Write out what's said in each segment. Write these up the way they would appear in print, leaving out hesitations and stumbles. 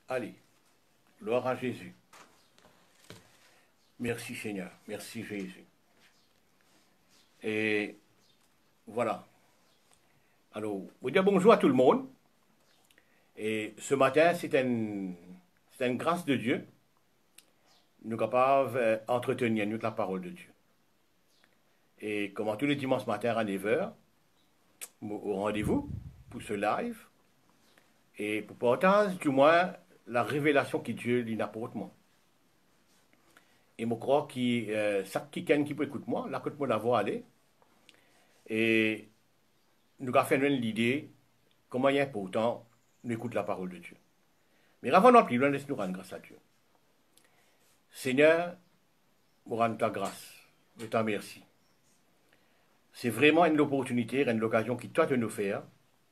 Allez, gloire à Jésus. Merci Seigneur, merci Jésus. Et voilà. Alors, vous dire bonjour à tout le monde. Et ce matin, c'est une grâce de Dieu. Nous sommes capables d'entretenir nous la parole de Dieu. Et comme tous les dimanches matin à 9 h, au rendez-vous pour ce live. Et pour partager du moins la révélation que Dieu lui apporte moi. Et je crois que chaque quelqu'un qui peut écouter moi, là, écoute-moi la voix aller. Et nous avons fait l'idée comment il est important d'écouter la parole de Dieu. Mais avant d'en plus loin, laisse-nous rendre grâce à Dieu. Seigneur, nous rendons ta grâce, je t'en remercie. C'est vraiment une opportunité, une occasion qui toi de nous faire,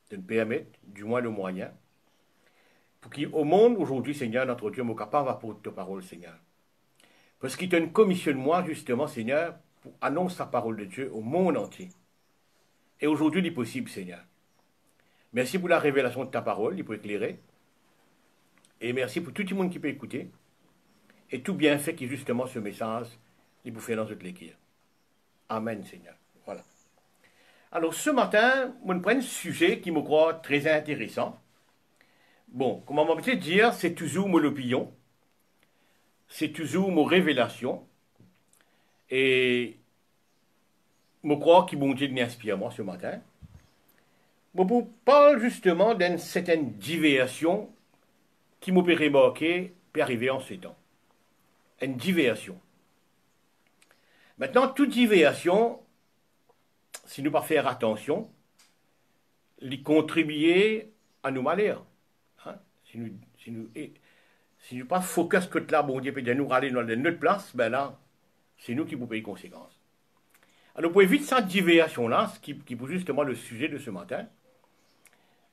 de nous permettre, du moins le moyen, pour qu'au monde aujourd'hui, Seigneur, notre Dieu, nous capable d'apporter ta parole, Seigneur. Parce qu'il te commissionne moi, justement, Seigneur, pour annoncer ta parole de Dieu au monde entier. Et aujourd'hui, il est possible, Seigneur. Merci pour la révélation de ta parole, il peut éclairer. Et merci pour tout le monde qui peut écouter. Et tout bien fait qui, justement, ce message, il peut faire dans toute l'équipe. Amen, Seigneur. Voilà. Alors, ce matin, on prend un sujet qui me croit très intéressant. Bon, comme on m'a peut-être dire, c'est toujours mon opinion. C'est toujours mon révélation. Et je crois qu'il bon Dieu m'inspire moi ce matin. Je vous parle justement d'une certaine diversion qui m'a fait remarquer peut arriver en ces temps. Une diversion. Maintenant, toute diversion, si nous ne pas faire attention, lui contribuer à nous malheur. Hein? Si nous ne pas focus que là, bon Dieu peut nous râler dans notre place, ben là, c'est nous qui vous payons les conséquences. Alors, pour éviter cette diversion-là, ce qui est justement le sujet de ce matin,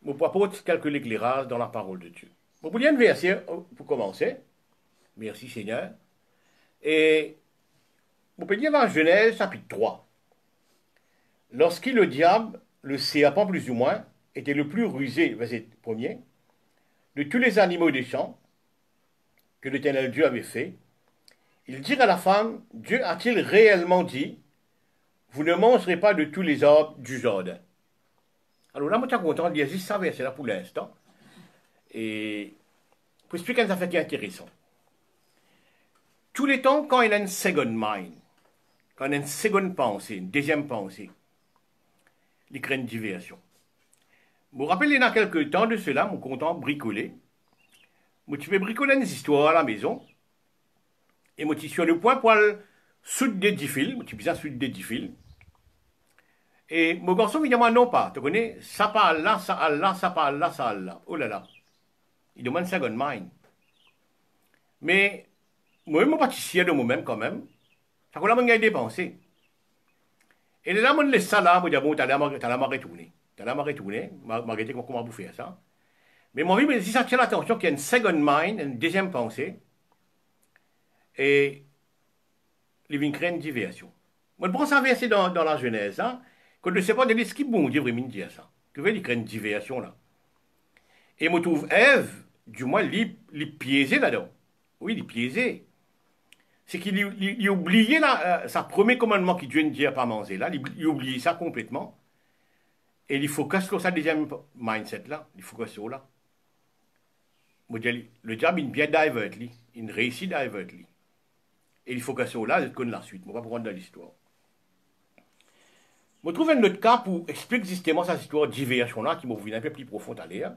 je propose quelques éclairages dans la parole de Dieu. Vous voulez un verset pour commencer. Merci Seigneur. Et vous pouvez dire dans Genèse chapitre 3. Lorsque le diable, le serpent plus ou moins, était le plus rusé, verset 1er, de tous les animaux des champs que l'Éternel Dieu avait fait, il dit à la femme, Dieu a-t-il réellement dit, vous ne mangerez pas de tous les arbres du jardin. Alors là, moi, je suis content de dire juste ça verset là pour l'instant. Et pour expliquer un fait qui est intéressant. Tous les temps, quand il y a une second mind, quand il y a une seconde pensée, une deuxième pensée, il crée une diversion. Vous vous rappelez, il y a quelques temps de cela, je suis content de bricoler. Je vais bricoler une histoire à la maison. Et je suis sur le point pour souder 10 fils. Je suis bien souder 10 fils. Et mon garçon me dit, moi non pas, tu connais, ça parle là, ça parle là, ça parle là, ça parle là. Oh là là. Il demande second mind. Mais, moi, je ne suis pas sûr de moi-même quand même. Ça fait là, je dépensé. Et là, je laisse ça là, je me dis, bon, tu as l'air à retourner. Tu as l'air à retourner, m'arrêter comment vous faire ça. Mais mon vie, si ça tient l'attention qu'il y a une second mind, une deuxième pensée, et il vient créer une diversion. Moi, je prends ça verset dans la Genèse, hein, quand je ne sais pas de ce qui bon Dieu vraiment dire ça. Que veut dire créer une diversion là. Et je trouve Ève, du moins, il piégé là-dedans. Oui, il est piégé. C'est qu'il oubliait sa premier commandement qui Dieu ne dit pas manger là, il oubliait ça complètement. Et il focus sur sa deuxième mindset là, il focus sur là. Le diable, il vient divert, il réussit divert. Et il focus sur là, je connais la suite, je ne vais pas prendre dans l'histoire. Je trouve un autre cas pour expliquer justement cette histoire de diversion là, qui m'a vu un peu plus profond à l'air.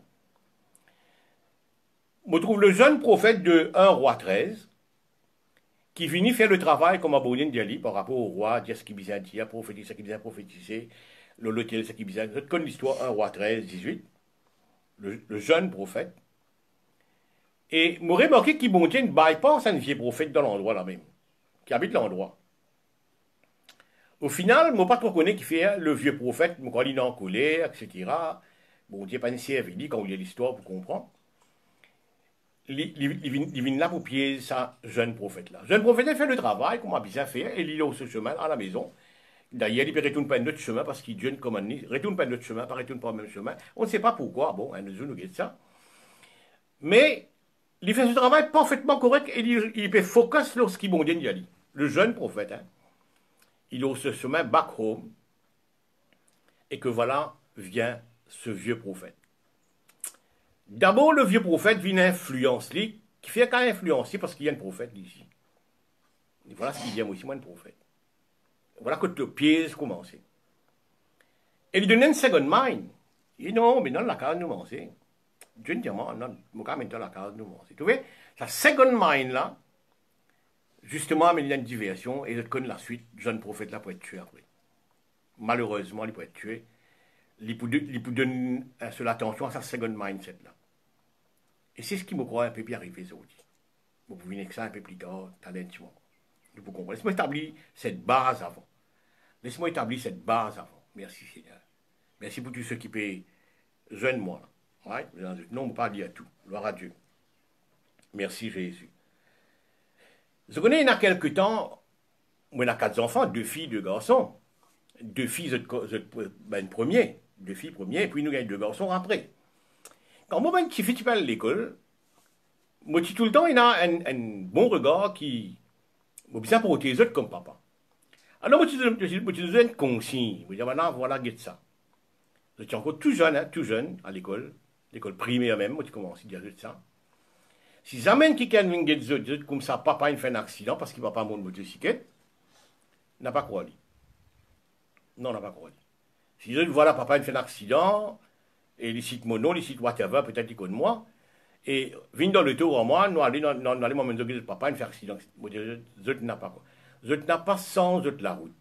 Je trouve le jeune prophète de 1 roi 13, qui finit faire le travail comme Abonine Diali par rapport au roi, dire ce qu'il vient dire, prophétiser ce qu'il vient prophétiser, le lotel ce qu'il vient. Je connais l'histoire 1 roi 13, 18, le jeune prophète. Et je remarqué qu'il bon Dieu ne bypass un vieux prophète dans l'endroit là même, qui habite l'endroit. Au final, je ne pas trop connaître qui fait le vieux prophète, je crois qu'il est en colère, etc. Bon Dieu pas une servie, quand on lit l'histoire pour comprendre. Il vient là pour piéger sa jeune prophète là. Jeune prophète a fait le travail, comme a bien fait, et il est au chemin à la maison. D'ailleurs, il ne retourne pas un autre chemin parce qu'il Dieu ne commande ni, retourne pas un autre chemin, pas retourne pas le même chemin. On ne sait pas pourquoi, bon, un jour nous guette ça. Mais, il fait ce travail parfaitement correct et il peut focus lorsqu'il bon Dieu dit. Le jeune prophète, hein, il est au ce chemin back home et que voilà vient ce vieux prophète. D'abord, le vieux prophète vient influencer, qui fait qu'à influencer parce qu'il y a un prophète ici. Et voilà ce qui vient aussi, moi, un prophète. Voilà que le piège commence. Et il donne une seconde mind. Il dit non, mais non, la case nous mange. Dieu dit non, je vais mettre la case nous mange. Tu vois, la seconde mind là, justement, il y a une diversion et je connais la suite. Le jeune prophète là pour être tué après. Malheureusement, il peut être tué. Il peut donner seule attention à sa seconde mindset là. Et c'est ce qui me croit un peu plus arrivé aujourd'hui. Vous pouvez venir que ça un peu plus tard, talentueux. Vous comprenez. Laissez-moi établir cette base avant. Laissez-moi établir cette base avant. Merci Seigneur. Merci pour tous ceux qui peuvent joindre moi. Ouais? Non, on ne peut pas dire tout. Gloire à Dieu. Merci Jésus. Je connais il y a quelques temps, moi, il y a 4 enfants, 2 filles, 2 garçons. 2 filles, premier. 2 filles premier, et puis nous avons 2 garçons après. Quand moi, petit fils, tu à l'école, moi, tout le temps, il a un bon regard qui m'a bien pour les autres comme papa. Alors, moi, tu dois être conscient. Je dis, voilà, get ça. Je suis encore tout jeune à l'école primaire même, moi, tu commences à dire ça. Si jamais quelqu'un vient get comme ça, papa, il fait un accident parce qu'il ne va pas monter motocyclette, n'a pas quoi lui. Non, n'a pas quoi lui. Si je voilà, papa, il fait un accident, et il cite mon nom, il cite whatever, peut-être il connaît moi, et vient dans le tour en moi, nous allons dans les moments de papa, il fait un accident. Je n'ai pas quoi. Je n'ai pas sans la route.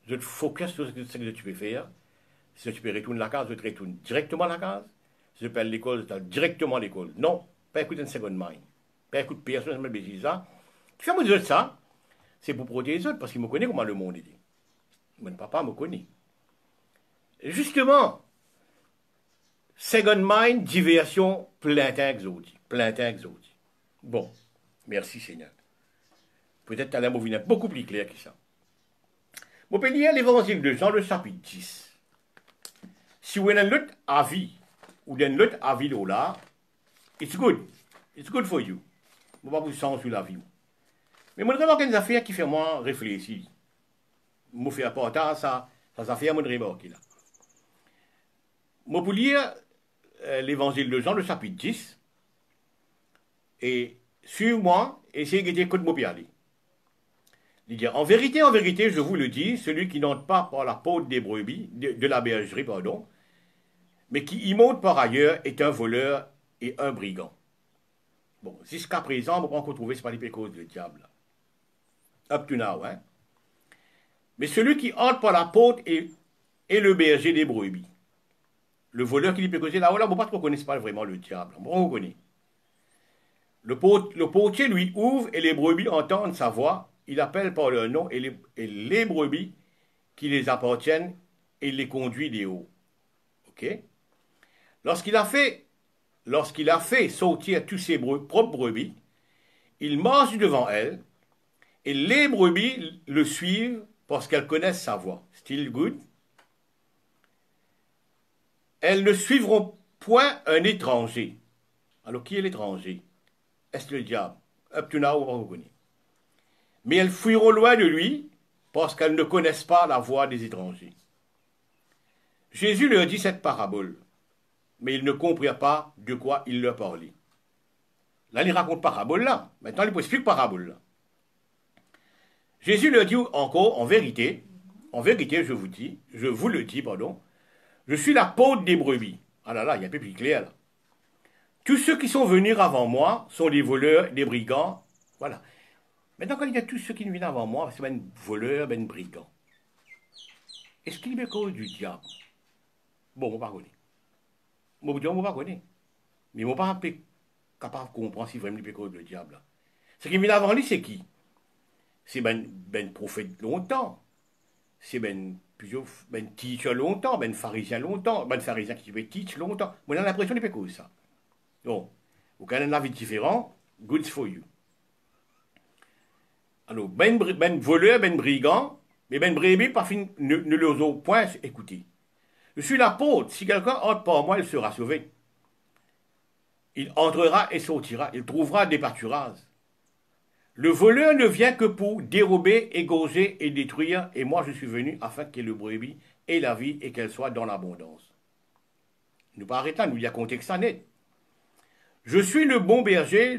Je te focus sur ce que tu peux faire. Si tu peux retourner la case, je te retourne directement à la case. Si je peux à l'école, je directement à l'école. Non, pas écouter une seconde mind. Pas écouter personne, je me dis ça. Qui fait moi ça, c'est pour protéger les autres, parce qu'il me connaît comment le monde est. Mon papa me connaît. Et justement, second mind, diversion, plein temps exotique. Plein temps exotique. Bon, merci Seigneur. Peut-être que tu as l'air beaucoup plus clair que ça. Je peux lire l'évangile de Jean, le chapitre 10. Si vous avez un autre avis, ou un autre avis là, it's good. It's good for you. Je ne vais pas vous changer sur la vie. Mais je remarque une affaire qui fait moi réfléchir. Je me fais apporter à ça. Ça affaire, je me remarque là. Je peux lire l'évangile de Jean, le chapitre 10. Et sur moi, essayez de dire que je peux aller. Il dit, en vérité, je vous le dis, celui qui n'entre pas par la porte des brebis, de la bergerie, pardon, mais qui y monte par ailleurs, est un voleur et un brigand. Bon, jusqu'à présent, on peut encore trouver ce pas les causes du diable. Up to now, hein. Mais celui qui entre par la porte est le berger des brebis. Le voleur qui peut causer là-haut, là, on ne connaît pas vraiment le diable. On reconnaît. Le portier lui ouvre et les brebis entendent sa voix. Il appelle par leur nom et les brebis qui les appartiennent et les conduit des hauts. Ok? Lorsqu'il a fait sortir tous ses propres brebis, il marche devant elles et les brebis le suivent parce qu'elles connaissent sa voix. Still good? Elles ne suivront point un étranger. Alors qui est l'étranger? Est-ce le diable? Up to now, on reconnaît. Mais elles fuiront loin de lui parce qu'elles ne connaissent pas la voix des étrangers. Jésus leur dit cette parabole, mais ils ne comprirent pas de quoi il leur parlait. Là, il raconte parabole là. Maintenant, il explique parabole là. Jésus leur dit encore, en vérité, je vous le dis, pardon, je suis la porte des brebis. Ah là là, il y a un peu plus clair là. Tous ceux qui sont venus avant moi sont des voleurs, des brigands. Voilà. Maintenant, quand il y a tous ceux qui viennent avant moi, c'est un voleur, un brigand. Est-ce qu'il est cause du diable? Bon, je ne sais pas. Je ne sais pas. Mais je ne suis pas capable de comprendre si vraiment il est cause du diable. Ce qui vient avant lui, c'est qui? C'est ben prophète longtemps. C'est ben teacher longtemps, ben pharisien longtemps, ben pharisien qui veut teach longtemps. Moi, j'ai l'impression qu'il est cause ça. Donc, vous avez un avis différent, good for you. Alors, ben voleur, ben brigand, mais ben brebis, par fin, ne les ont point écouté. Je suis l'apôtre, si quelqu'un entre par moi, il sera sauvé. Il entrera et sortira, il trouvera des pâturages. Le voleur ne vient que pour dérober, égorger et détruire, et moi je suis venu afin que le brebis ait la vie et qu'elle soit dans l'abondance. Nous pas arrêter là, nous y a contexte à net. Je suis le bon berger,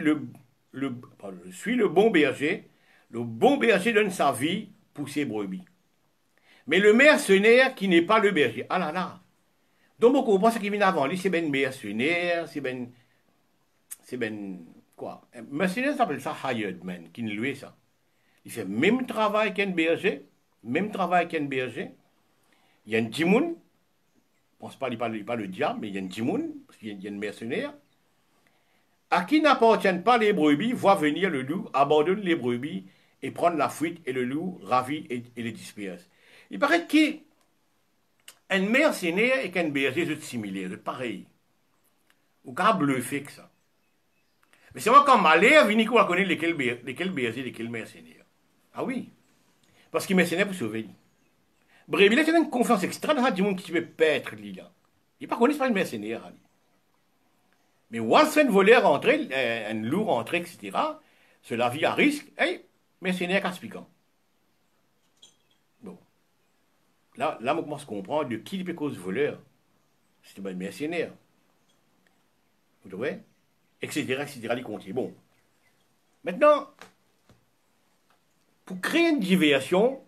je suis le bon berger donne sa vie pour ses brebis. Mais le mercenaire qui n'est pas le berger, ah là là. Donc on comprend ce qui vient avant lui, c'est ben mercenaire, c'est ben quoi. Un mercenaire s'appelle ça hired man, qui ne louait ça. Il fait même travail qu'un berger, même travail qu'un berger. Il y a un djimoun, je pense pas, il pas le diable, mais il y a un djimoun, parce qu'il y a un mercenaire. À qui n'appartiennent pas les brebis, voit venir le loup, abandonne les brebis et prendre la fuite, et le loup ravit et les disperse. Il paraît qu'un mercenaire et qu'un berger sont similaires, c'est pareil. Ou qu'un bluffé que ça. Mais c'est moi quand malheur, vini qu'on connaît lesquels bergers, lesquels mercenaires. Ah oui. Parce qu'il est mercenaire pour sauver. Brebis, là, c'est une confiance extra dans du monde qui veut perdre lui là. Il pas connu pas le mercenaire. Mais once un voleur rentrer, un loup rentrer, etc., cela vit à risque, hey, mercenaire casse-piquant. Bon. Là, on commence à comprendre de qui il peut cause voleur. C'est un mercenaire. Vous trouvez? Etc., etc., les comptes. Bon. Maintenant, pour créer une diversion,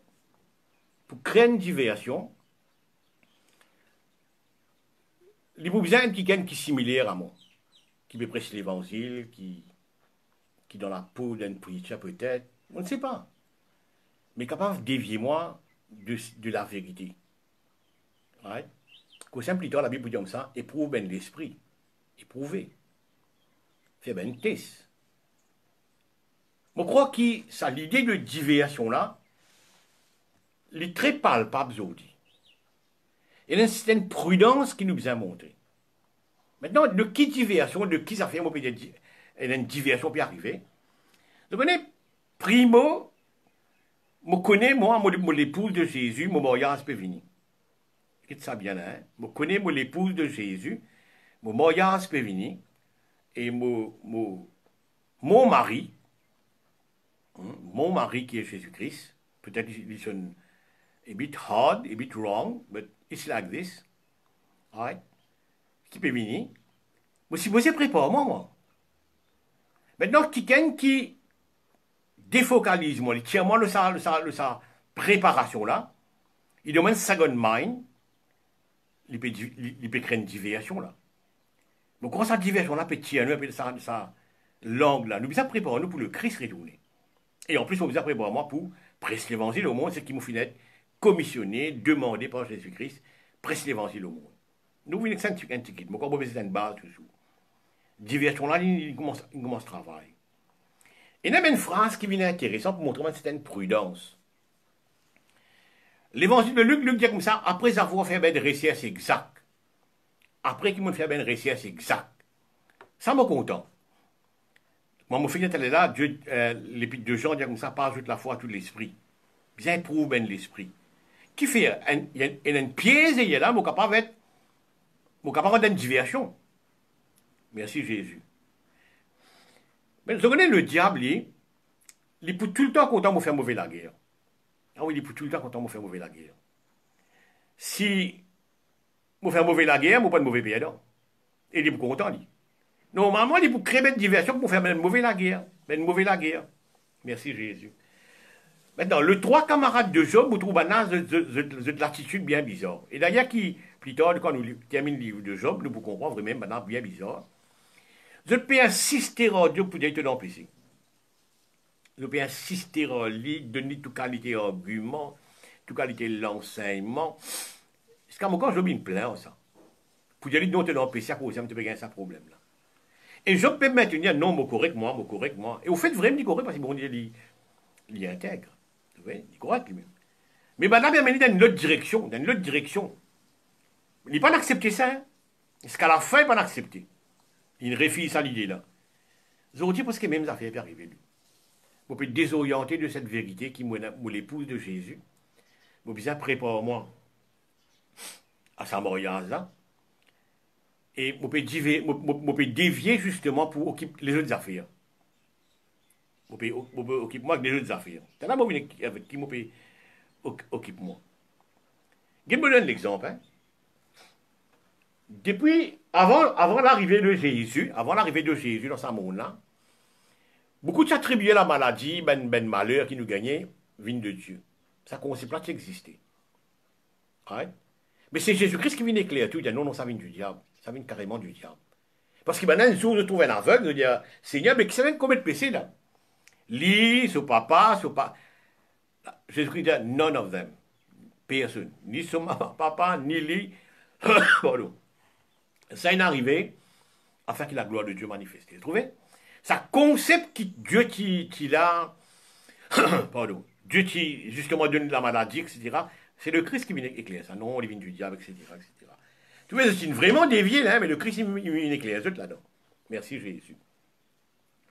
il faut besoin qui gagne qui est similaire à moi, qui peut prêcher l'évangile, qui dans la peau d'un preacher peut-être, on ne sait pas, mais capable de dévier moi de la vérité. Right? Qu'au simple temps, la Bible dit comme ça, éprouve ben l'esprit, éprouver, faire ben test. Je crois que ça, l'idée de diversion là, est très palpable aujourd'hui. Il y a une certaine prudence qui nous a montré. Maintenant, de qui diversion, de qui ça fait, il y a une diversion qui arriver. Donc, on est primo, je connais, moi, l'épouse de Jésus, mon mariage peut venir. Qu'est-ce que ça bien, hein? Je connais l'épouse de Jésus, mon mariage peut venir, et mon mari, qui est Jésus-Christ, peut-être ils sont a bit hard, a bit wrong, but it's like this. Right? Qui peut venir. Mais si vous êtes préparé, moi. Maintenant, quelqu'un qui défocalise, moi, tiens-moi sa préparation là, il demande second mind, il peut créer une diversion là. Donc, quand cette diversion là peut tirer un peu de sa langue là, nous devons préparer nous pour le Christ retourner. Et en plus, on vous a préparé moi pour prêcher l'évangile au monde, c'est qui nous finit commissionné, demandé par Jésus-Christ, prêcher l'évangile au monde. Nous venons avec un ticket, mais quand vous avez une base toujours. Diversion là, il commence à travailler. Et il y a une phrase qui vient intéressante pour montrer une certaine prudence. L'évangile de Luc dit comme ça, après avoir fait une recherche exacte, après qu'il m'a fait une recherche exacte, ça m'a content. Moi, mon fils est là, l'épître de Jean dit comme ça, pas ajoute la foi à tout l'esprit. Bien éprouve bien l'esprit. Qui fait, il y a une pièce et il y a là, mon capable d'une diversion. Merci Jésus. Mais vous connaissez le diable, il est pour tout le temps content de faire mauvais la guerre. Ah oui, il est pour tout le temps content de faire mauvais la guerre. Si je fais mauvais la guerre, je ne pas de mauvais perdant. Et il est pour content, lui. Normalement, il est pour créer une diversion pour faire mauvais la guerre. Merci Jésus. Maintenant, les trois camarades de Job, vous trouvez de l'attitude bien bizarre. Et d'ailleurs, plus tard, quand nous terminons le livre de Job, nous pouvons comprendre vraiment maintenant bien bizarre. Je peux insister en Dieu pour te l'empêcher. Je peux insister en lui, donner toute qualité d'argument, toute qualité de l'enseignement. C'est comme quand je me plains ça. Pour dire non, te l'empêcher à cause de ce ça problème là. Et je peux maintenir non, moi correct, moi. Et au fait, vraiment, il correct parce que bon Dieu, il est intègre. Il est correct lui-même. Mais maintenant, il y a une autre direction, Il n'est pas d'accepter ça. Hein. Est-ce qu'à la fin, il n'est pas d'accepter. Il refuse à l'idée là. Aujourd'hui, parce que même affaires peuvent arriver. Vous pouvez désorienter de cette vérité qui est l'épouse de Jésus. Vous bien préparer moi à sa mariage là. Et je peux dévier justement pour occuper les autres affaires. Je peux occuper moi avec les autres affaires. C'est là avec qui je peux occuper moi. Je me donne l'exemple. Hein. Depuis, avant l'arrivée de Jésus, dans ce monde-là, beaucoup s'attribuaient la maladie, ben malheur qui nous gagnait, vigne de Dieu. Ça concept là qui existait. Right? Mais c'est Jésus-Christ qui vient éclairer tout. Il dit non, non, ça vient du diable. Ça vient carrément du diable. Parce que maintenant, un jour, je trouve un aveugle, je dis, Seigneur, mais qui savait combien de péchés là? Lui, son papa, Jésus-Christ dit, none of them. Personne. Ni son papa, ni lui. Pardon. Ça est arrivé afin que la gloire de Dieu manifeste. Vous trouvez? Ça concept qui Dieu qui l'a, pardon, Dieu qui justement donne la maladie, etc. C'est le Christ qui vient éclairer ça. Non, il vient du diable, etc. etc. Tu vois, c'est vraiment dévié là, mais le Christ il vient éclairer tout là-dedans. Merci Jésus.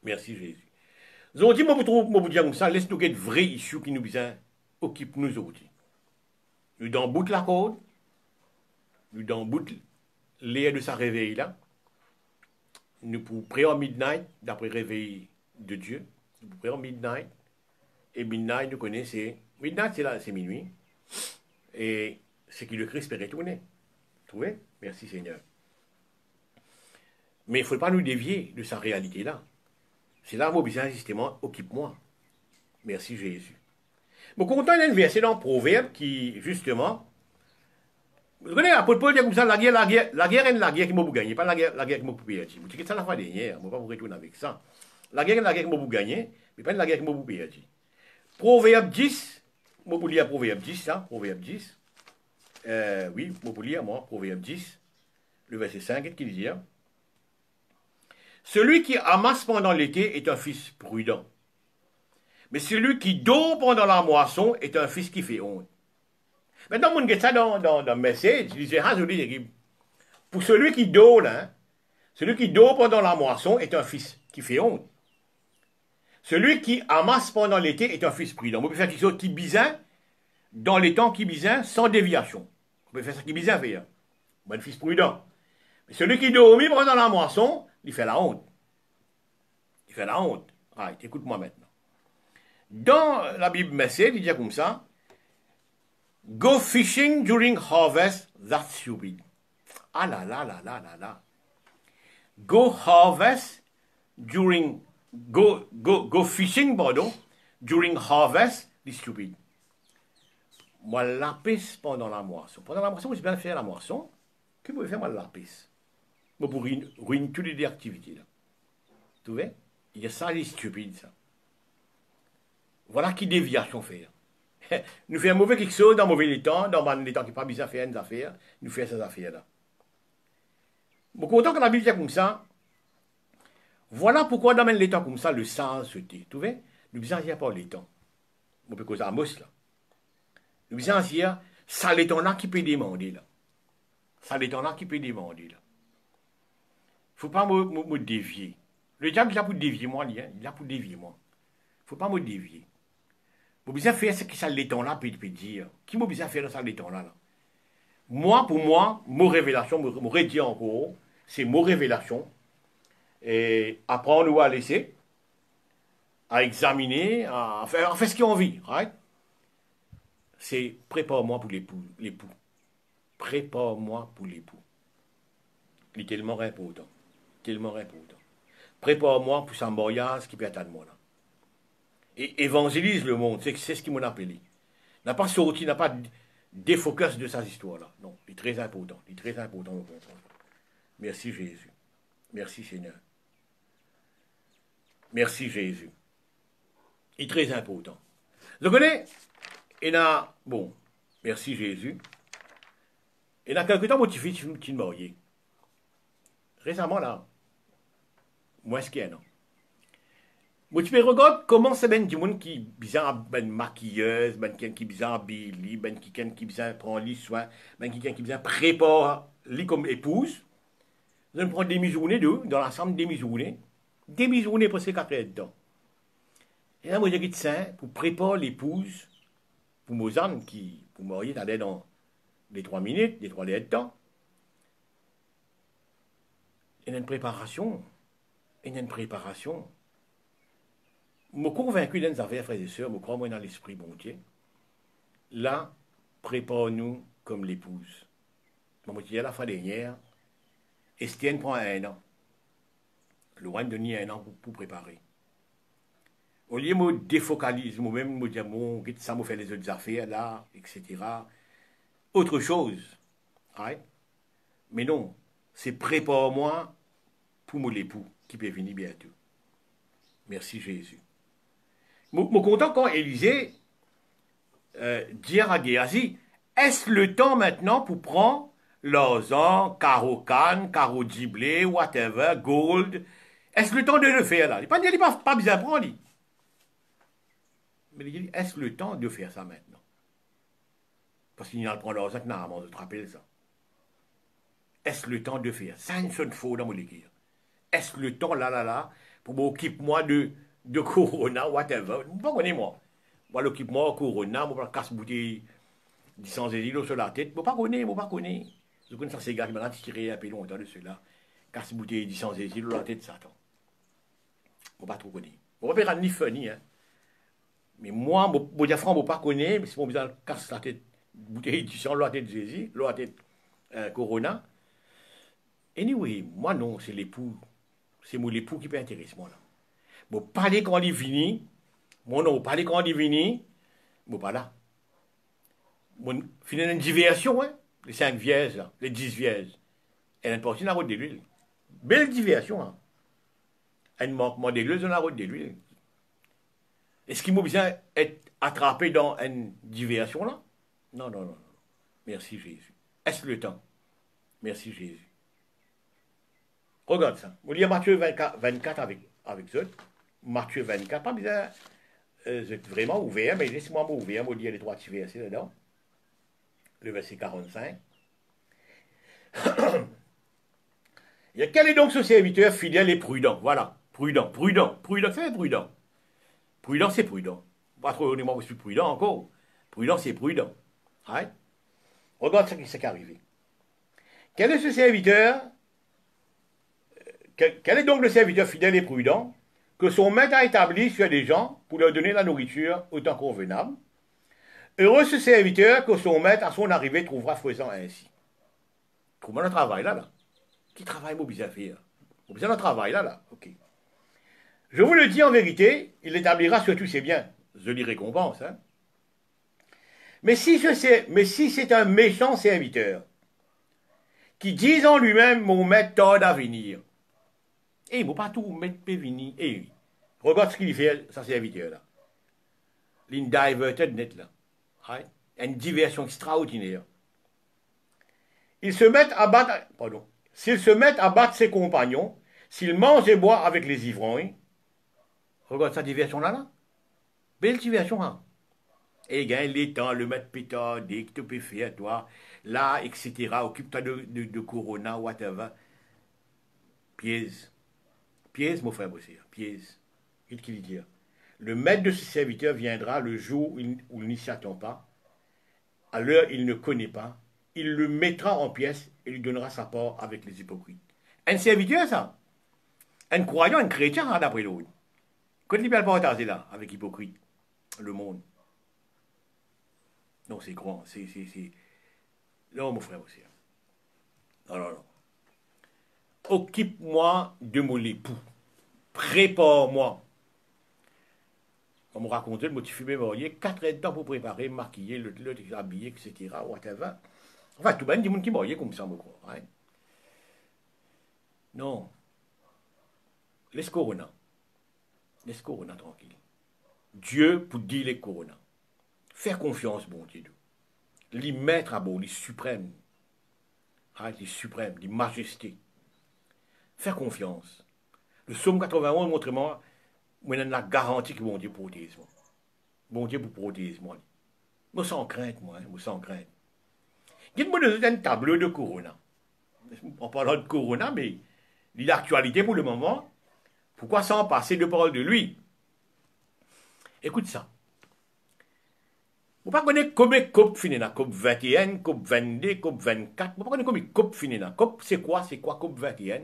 Merci Jésus. Ils ont dit, moi, vous dire comme ça, laisse-nous être vrai issue qui nous besoin, occupe nous autres. Nous dans bout de la corde, nous dans bout de l'air de sa réveil là, nous pour prier en midnight, d'après réveil de Dieu, nous pour prier en midnight, et midnight, nous connaissons, midnight c'est là, c'est minuit, et c'est qui le Christ peut retourner. Vous trouvez? Merci Seigneur. Mais il ne faut pas nous dévier de sa réalité là. C'est là où besoin justement, occupe-moi. Merci Jésus. Bon, content, il y a un verset dans le Proverbe qui, justement, vous connaissez, apôtre Paul dit comme ça, la guerre est la guerre qui m'a gagné, pas la guerre qui m'a perdu. Vous dites que ça la fois dernière, je ne vais pas vous retourner avec ça. La guerre est la guerre qui m'a gagné, mais pas la guerre qui m'a perdu. Proverbe 10, je vais vous lire Proverbe 10, ça, Proverbe 10. Oui, je vais vous lire, moi, Proverbe 10, le verset 5, qu'est-ce qu'il dit? Celui qui amasse pendant l'été est un fils prudent. Mais celui qui dort pendant la moisson est un fils qui fait honte. Maintenant, on dit ça dans le message, il disait, pour celui qui dort, là, celui qui dort pendant la moisson est un fils qui fait honte. Celui qui amasse pendant l'été est un fils prudent. On peut faire quelque chose qui bizarre, dans les temps qui bizarre, sans déviation. On peut faire ça qui bizarre, faire. Un fils prudent. Mais celui qui dormit pendant la moisson, il fait la honte. Il fait la honte. Right, écoute-moi maintenant. Dans la Bible Message, il dit comme ça, go fishing during harvest, that's stupid. Ah là là là là là là. Go harvest during, go fishing, pardon, during harvest, it's stupid. Moi, la piste pendant la moisson. Pendant la moisson, vous bien faire la moisson. Que vous pouvez faire, moi, la piste. Moi, pour ruiner toutes les activités, là. Tu vois? Il y a ça, c'est stupide, ça. Voilà qui déviation faire. Nous faisons mauvais quelque chose dans mauvais temps, dans les temps qui pas besoin de faire des affaires, nous faisons ces affaires-là. Bon, content que la Bible dit comme ça, voilà pourquoi dans les temps comme ça, le sang se tait. Tu vois? Nous besoin dire pas les temps. On peut causer à Amos, là. Nous besoin dire, ça les temps là qui peut demander, là. Ça les temps là qui peut demander, là. Il ne faut pas me dévier. Le diable, il a pour dévier moi, il a pour dévier moi. Il ne faut pas me dévier. Vous besoin faire ce que ça l'étend là peut dire. Qui m'a besoin faire dans ça l'étend là, là? Moi, pour moi, mon révélation, me redit encore, c'est mon révélation. Et apprendre à laisser, à examiner, à faire ce qu'il a envie, right? C'est prépare-moi pour l'époux. Prépare-moi pour l'époux. C'est tellement important. Tellement important. Prépare-moi pour sa mariage qui peut attendre moi là. Et évangélise le monde, c'est ce qu'il m'a appelé. N'a pas sorti, n'a pas défocus de sa histoire là. Non, il est très important. Il est très important. Merci Jésus. Merci Seigneur. Merci Jésus. Il est très important. Vous connaissez, il y a, bon, merci Jésus. Il y a quelques temps, mon petit fils qui est marié. Récemment là, moi ce qu'il y a, non. Moi, tu peux regarder comment c'est ben du monde qui bizarre ben maquilleuse, ben qui bizarre habillé, ben qui bizarre prend les soins, ben qui bizarre prépare lui comme épouse. Vous allez prendre demi-journée dans l'ensemble demi-journée pour ces 4 heures dedans. Et là, moi, j'ai dit ça pour préparer l'épouse pour Mozart qui pour marier, t'allais dans les 3 minutes, les 3 heures de temps. Il y a une préparation. Il y a une préparation. Je suis convaincu d'une affaire, frères et sœurs, je crois moi dans l'esprit bon Dieu. Là, prépare-nous comme l'épouse. Je me disais la fois dernière, Estienne prend 1 an. Loin de donner 1 an pour préparer. Au lieu de me défocaliser, moi-même, me dire, bon, ça me fait les autres affaires là, etc. Autre chose. Right? Mais non, c'est prépare-moi pour mon époux qui peut venir bientôt. Merci Jésus. Je suis content quand Élisée dit à Géasi, est-ce le temps maintenant pour prendre l'argent, caro canne, caro diblé, whatever, gold? Est-ce le temps de le faire là? Il n'est pas bien prendre. Mais il dit, est-ce le temps de faire ça maintenant? Parce qu'il y a le prendre l'argent, normalement, je te rappelle ça. Est-ce le temps de faire? Ça, une seule fois dans mon équipe. Est-ce le temps là, pour m'occuper-moi de Corona, whatever? Je ne sais pas connaître moi. Moi, l'occupe-moi Corona, moi, casse bouteille 100 zézilo sur la tête. Je ne pas connaître. Je connais ça, ces gars qui m'ont tiré un peu longtemps de cela. Casse bouteille 100 zézilo sur la tête, ça attend. Je ne pas trop connaître. Je ne vais pas ni funny, hein. Mais moi, je ne vais pas connaître, mais si je casse la tête, bouteille 100 sur la tête Jésus, sur la tête Corona. Anyway, moi non, c'est l'époux. C'est mon époux qui peut intéresser moi là. Bon, parler quand il vient, moi non, parler quand il vient, bon, pas là. Bon, finalement, une diversion, hein. Les 5 vierges, là, les 10 vierges. Elle a une partie de la route de l'huile. Belle diversion, hein. Un manquement d'église dans la route de l'huile. Est-ce qu'il m'a besoin d'être attrapé dans une diversion là? Non. Merci Jésus. Est-ce le temps? Merci Jésus. Regarde ça. On lit Matthieu 24 avec ça. Matthieu 24, pas besoin d'être vraiment ouvert, mais laissez-moi m'ouvrir, on lit les 3 petits versets dedans. Le verset 45. Quel est donc ce serviteur fidèle et prudent? Voilà. Prudent, c'est prudent. Prudent, c'est prudent. Pas trop honnêtement, je suis prudent encore. Prudent, c'est prudent. Right? Regarde ce qui s'est arrivé. Quel est ce serviteur? Quel est donc le serviteur fidèle et prudent que son maître a établi sur des gens pour leur donner la nourriture autant convenable? Heureux ce serviteur que son maître à son arrivée trouvera faisant ainsi. Comment on travaille là? Qui travaille, mon bizarre faire? Mon bizarre travail là. Ok. Je vous le dis en vérité, il établira sur tous ses biens. Je lui récompense. Hein? Mais si c'est un méchant serviteur qui dit en lui-même, mon maître tarde à venir. Et il ne pas tout mettre venir. Et regarde ce qu'il fait, ça serviteur là. L'une diverted net là. Right? Une diversion extraordinaire. S'ils se mettent à battre ses compagnons, s'ils mangent et boivent avec les ivrognes, regarde sa diversion là. Belle diversion, hein. Et gagne les temps, le mettre pétard, dès que tu peux faire, toi, là, etc. Occupe-toi de Corona, whatever. Pièce, mon frère Bossé, pièce. Qu'est-ce qu'il dit? Le maître de ce serviteur viendra le jour où il n'y s'y attend pas, à l'heure il ne connaît pas, il le mettra en pièces et lui donnera sa part avec les hypocrites. Un serviteur, ça. Un croyant, un chrétien, hein, d'après l'autre. Quand il ne peut pas partager là, avec hypocrite, le monde. Non, c'est grand, c'est... Non, mon frère aussi. Non. Occupe-moi de mon époux. Prépare-moi. On me racontait le motif marié, 4 heures de temps pour préparer, maquiller, le habiller, etc. Whatever. Enfin, tout le monde dit monde qui marié comme ça, me croit. Hein? Non. Laisse Corona. Laisse Corona tranquille. Dieu pour dire les Corona. Faire confiance, bon Dieu. Les mettre à bord, les suprêmes. Hein, les suprêmes, les majestés. Faire confiance. Le psaume 91 montre-moi, moi, la garantie que bon Dieu protège moi. Bon Dieu pour protéger moi. Je me sens crainte, moi. Je me sens crainte. Dites-moi un tableau de Corona. En parlant de Corona, mais l'actualité pour le moment, pourquoi s'en passer de parole de lui? Écoute ça. Vous ne connaissez pas combien de COP finit là? COP 21, COP 22, COP 24. Vous ne connaissez pas combien de COP finit là? COP, c'est quoi? C'est quoi COP 21?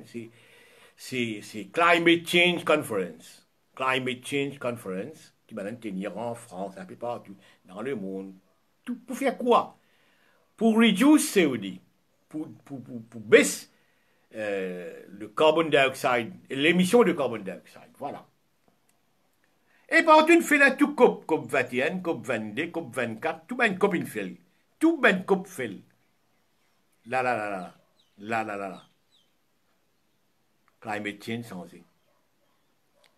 c'est Climate Change Conference. Climate Change Conference, qui va tenir en France, un peu partout, dans le monde. Tout, pour faire quoi? Pour reduce CO2, pour baisser le carbon dioxide, l'émission de carbon dioxide. Voilà. Et partout, on fait là tout COP, COP 21, COP 22, COP 24, tout ben COP il fait. Tout ben COP fait. Là, là, là, là, là, là, là, là. Climate change sans eux.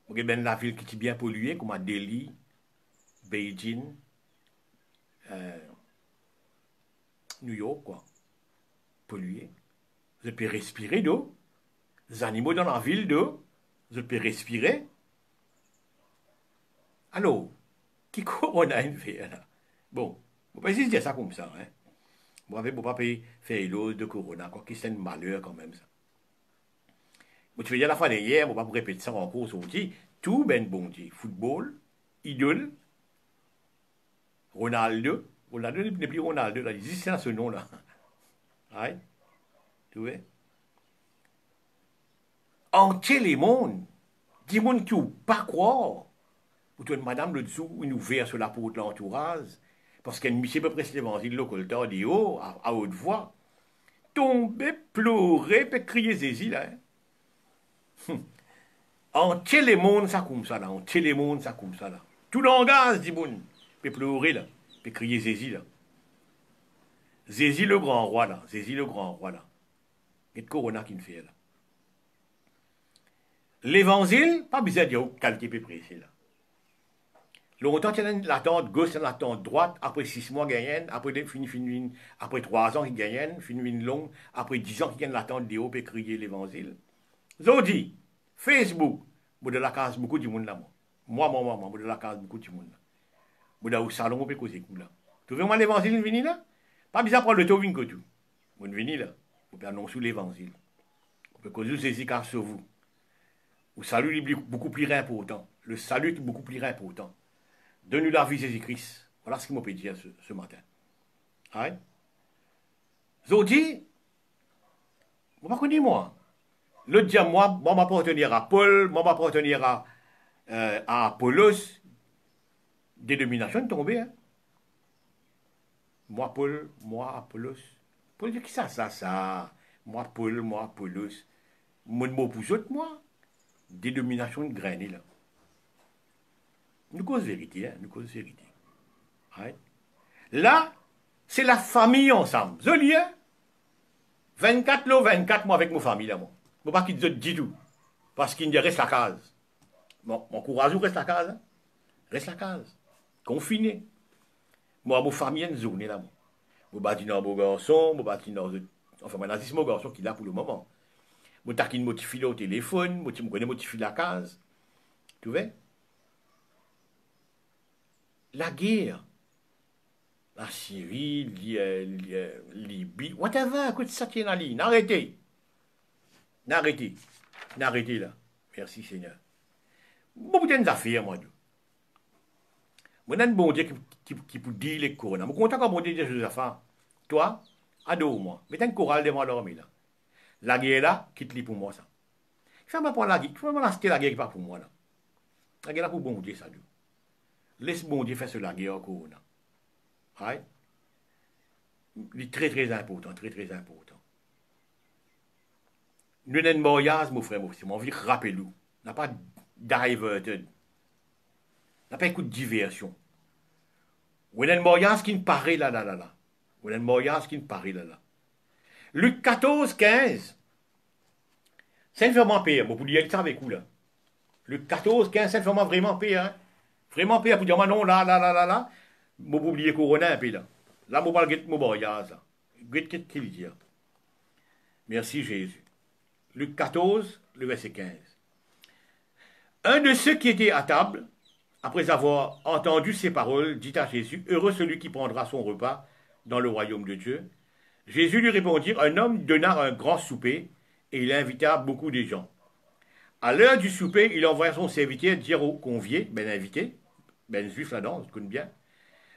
Vous avez la ville qui est bien polluée, comme à Delhi, Beijing, New York, quoi. Polluée. Vous pouvez respirer d'eau. Les animaux dans la ville d'eau. Vous pouvez respirer. Alors, qui corona une fait là? Bon, vous pouvez pas dire ça comme ça, hein. Vous ne pouvez pas faire l'eau de corona, quoi, qui c'est un malheur quand même, ça. Tu veux dire la fin d'hier, on va pas répéter ça encore, on dit, tout ben bon Dieu. Football, idole, Ronaldo. Ronaldo n'est plus Ronaldo, là, il existe ce nom-là. Ouais, tu vois. Entier les mondes, dis monde qui ou pas croire. Pour toi, madame, le dessous, une ouvert sur la peau de l'entourage, parce qu'elle ne sait pas presque l'évangile, le colteur dit haut, à haute voix. Tomber, pleurer, puis crier Zézi, là. Hein. Entier les mondes, ça comme ça, là. Entier les mondes, ça comme ça, là. Tout langage, dit moun. Puis pleurer, là. Puis crier Zézi, là. Zézi le grand roi, là. Zézi le grand roi, là. Et de corona qui me fait, là. L'évangile, pas besoin de dire qualité peu précis, là. Longtemps, il y a l'attente gauche, il y a l'attente droite, après 6 mois, gagnent, après 3 ans, ils gagnent, une longue, après 10 ans, ils gagnent l'attente des hauts et crier l'évangile. Zodi, Facebook, moi de la case, beaucoup de monde là, moi, de la case, beaucoup de monde là. Moi, au salon, on peut causer coup là. Tu veux moi l'évangile, venir là? Pas besoin de prendre le taux, vin que tout. Vous venez là, vous pouvez annoncer l'évangile. Vous pouvez causer ces écarts sur vous. Le salut est beaucoup plus important. Le salut est beaucoup plus important. Donne-nous la vie Jésus-Christ. Voilà ce qu'il m'a peut dire ce matin. Ouais. Zodi, vous ne connaissez moi. Le dia, moi, je m'appartenir à Paul, moi, m'appartenir à Apollos. Dénomination tombée. Hein. Moi, Paul, moi, Apollos. Paul dit qui ça. Moi, Paul, moi, Apollos. Mon mot pour autres, moi. Dénomination de graine, là. Nous cause vérité, hein, nous cause vérité. Right? Là, c'est la famille ensemble. Je lis, hein? 24 lots, 24 moi avec ma famille là, moi. Je ne pas qu'ils disent tout. Parce qu'il me reste la case. Bon, mon courage reste la case. Hein? Reste la case. Confiné. Moi, ma famille, une journée là, moi. Je bâtis dans mon garçon, je bâtis dans. Enfin, moi, c'est mon garçon qui est là pour le moment. Je taquine mon petit filet au téléphone, je connais mon petit filet à la case. Tu vois? La guerre, la Syrie, Libye, whatever, écoute ça tient en ligne. Arrêtez. N'arrêtez là. Merci Seigneur. Beaucoup d'affaires, moi. Moi, j'ai un bon Dieu qui peut dire les couronnes. Je suis content quand bon Dieu dit des affaires. Toi, ado moi. Mais t'as un choral de moi dormi là. La guerre là, quitte-les pour moi ça. Fais-moi prendre la guerre. Fais-moi lancer la guerre qui pas pour moi là. La guerre là pour bon Dieu ça. Laisse bon Dieu faire ce la guerre au corona. Right? C'est très très important, très très important. Nous n'avons pas mariage, mon frère, c'est mon vie rappelez-nous. N'a pas diverted. N'a pas écoute diversion. Nous n'avons mariage qui ne paraît là. Nous n'avons mariage qui ne paraît là. Luc 14, 15. C'est vraiment pire. Vous pouvez dire ça avec vous là. Luc 14, 15, c'est vraiment pire. Hein? Vraiment pire pour dire, non, là. Vous oubliez Corona un peu là. Là, vous parlez de mon mariage là. Qu'est-ce qu'il dit? Merci Jésus. Luc 14, le verset 15. Un de ceux qui étaient à table, après avoir entendu ces paroles, dit à Jésus, heureux celui qui prendra son repas dans le royaume de Dieu. Jésus lui répondit, un homme donna un grand souper et il invita beaucoup de gens. À l'heure du souper, il envoya son serviteur dire aux conviés, ben invités, ben juif là-dedans, on se connaît bien,